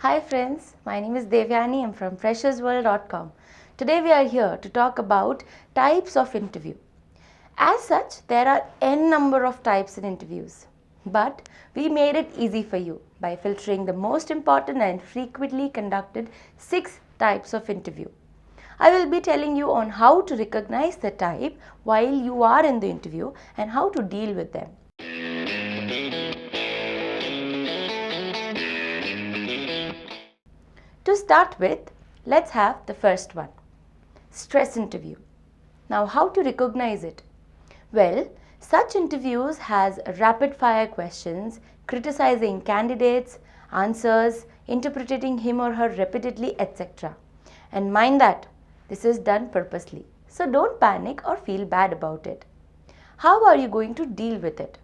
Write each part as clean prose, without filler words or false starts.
Hi friends, my name is Devyani. I'm from freshersworld.com. Today we are here to talk about types of interview. As such, there are n number of types in interviews, but we made it easy for you by filtering the most important and frequently conducted 6 types of interview. I will be telling you on how to recognize the type while you are in the interview and how to deal with them. To start with, let's have the first one, stress interview. Now, how to recognize it? Well, such interviews has rapid fire questions, criticizing candidates, answers, interpreting him or her repeatedly, etc. And mind that this is done purposely. So don't panic or feel bad about it. How are you going to deal with it?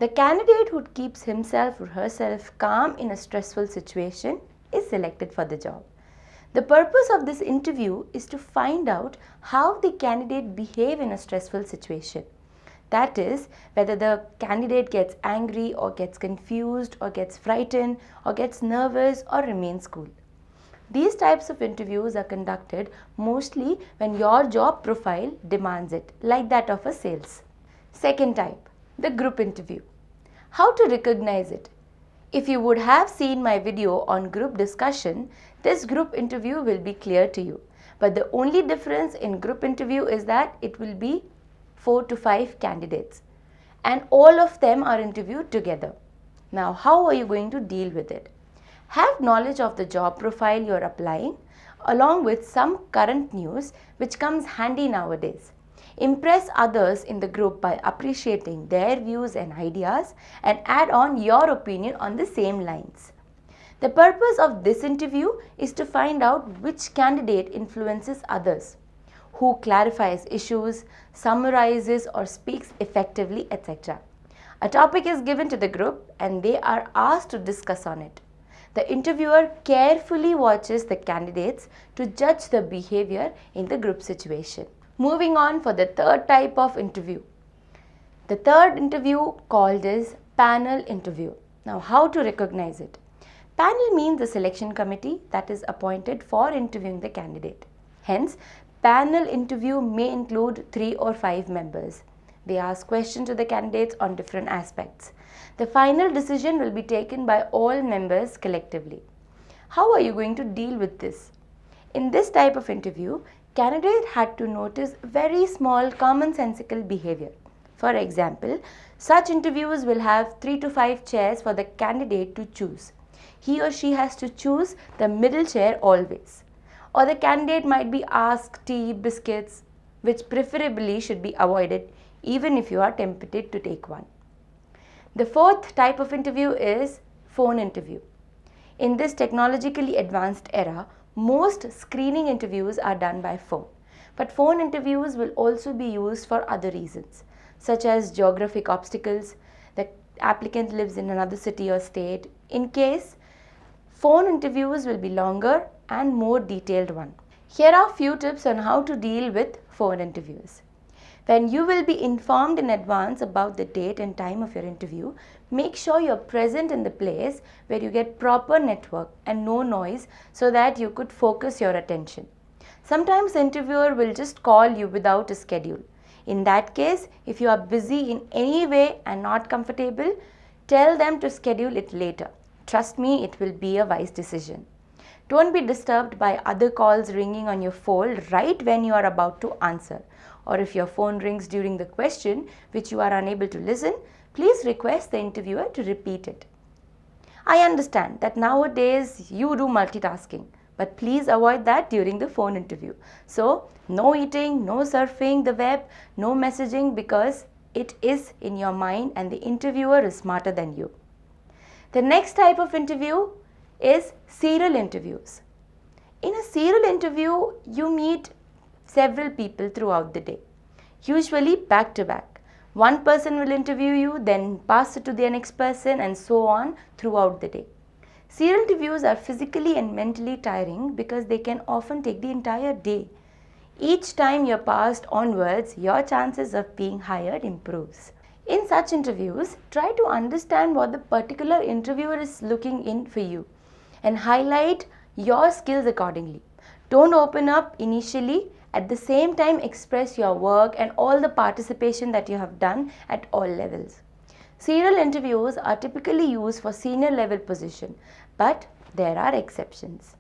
The candidate who keeps himself or herself calm in a stressful situation is selected for the job. The purpose of this interview is to find out how the candidate behave in a stressful situation. That is, whether the candidate gets angry or gets confused or gets frightened or gets nervous or remains cool. These types of interviews are conducted mostly when your job profile demands it, like that of a sales. Second type, the group interview. How to recognize it? If you would have seen my video on group discussion, this group interview will be clear to you. But the only difference in group interview is that it will be 4 to 5 candidates and all of them are interviewed together. Now, how are you going to deal with it? Have knowledge of the job profile you are applying along with some current news which comes handy nowadays. Impress others in the group by appreciating their views and ideas and add on your opinion on the same lines. The purpose of this interview is to find out which candidate influences others, who clarifies issues, summarizes or speaks effectively, etc. A topic is given to the group and they are asked to discuss on it. The interviewer carefully watches the candidates to judge the behavior in the group situation. Moving on for the third type of interview. The third interview called is panel interview. Now, how to recognize it? Panel means the selection committee that is appointed for interviewing the candidate. Hence, panel interview may include 3 or 5 members. They ask questions to the candidates on different aspects. The final decision will be taken by all members collectively. How are you going to deal with this? In this type of interview, candidate had to notice very small commonsensical behavior. For example, such interviews will have 3 to 5 chairs for the candidate to choose. He or she has to choose the middle chair always. Or the candidate might be asked tea, biscuits, which preferably should be avoided even if you are tempted to take one. The fourth type of interview is phone interview. In this technologically advanced era, most screening interviews are done by phone. But phone interviews will also be used for other reasons, such as geographic obstacles, the applicant lives in another city or state. In case, phone interviews will be longer and more detailed one. Here are few tips on how to deal with phone interviews. When you will be informed in advance about the date and time of your interview, make sure you're present in the place where you get proper network and no noise so that you could focus your attention. Sometimes the interviewer will just call you without a schedule. In that case, if you are busy in any way and not comfortable, tell them to schedule it later. Trust me, it will be a wise decision. Don't be disturbed by other calls ringing on your phone right when you are about to answer. Or if your phone rings during the question which you are unable to listen, please request the interviewer to repeat it. I understand that nowadays you do multitasking, but please avoid that during the phone interview. So, no eating, no surfing the web, no messaging because it is in your mind and the interviewer is smarter than you. The next type of interview is serial interviews. In a serial interview, you meet several people throughout the day, usually back to back. One person will interview you, then pass it to the next person and so on throughout the day. Serial interviews are physically and mentally tiring because they can often take the entire day. Each time you're passed onwards, your chances of being hired improves. In such interviews, try to understand what the particular interviewer is looking in for you. and highlight your skills accordingly. Don't open up initially. At the same time, express your work and all the participation that you have done at all levels. Serial interviews are typically used for senior level position, but there are exceptions.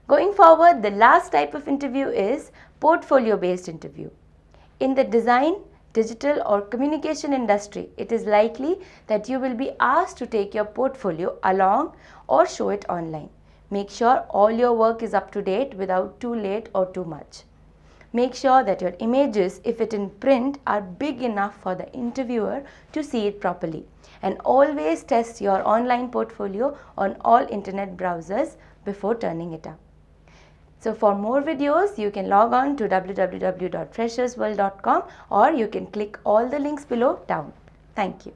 Going forward, the last type of interview is portfolio based interview. In the design, digital or communication industry, it is likely that you will be asked to take your portfolio along or show it online. Make sure all your work is up to date without too late or too much. Make sure that your images, if it in print, are big enough for the interviewer to see it properly. And always test your online portfolio on all internet browsers before turning it up. So for more videos, you can log on to www.freshersworld.com or you can click all the links below down. Thank you.